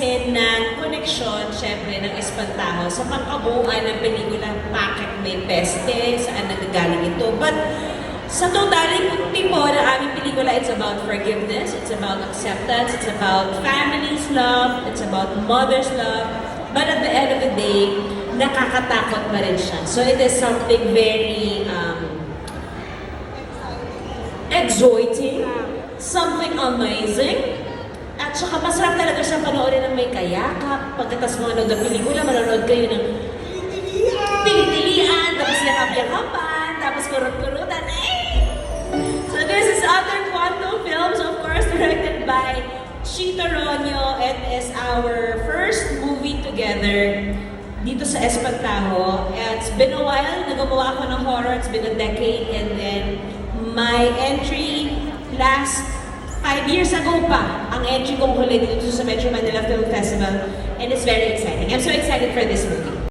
napapansin na koneksyon, syempre, ng Espantaho sa pangkabuuan ng pelikula, bakit may peste, saan nagagaling ito. But sa totality po ng aming pelikula, it's about forgiveness, it's about acceptance, it's about family's love, it's about mother's love. But at the end of the day, nakakatakot pa rin siya. So it is something very exciting, something amazing. At saka masarap talaga siya panoorin ng may kayakap. Pagkatas manonood ng pelikula, manonood kayo ng tinitilian, tapos yakap-yakapan, tapos kurut-kurutan. So this is Other Quantum Films, of course, directed by Chito Ronyo. It is our first movie together dito sa Espantaho. It's been a while na gumawa ako ng horror. It's been a decade, and then my entry last 5 years ago pa ang entry kong huli dito sa Metro Manila Film Festival, and it's very exciting. I'm so excited for this movie.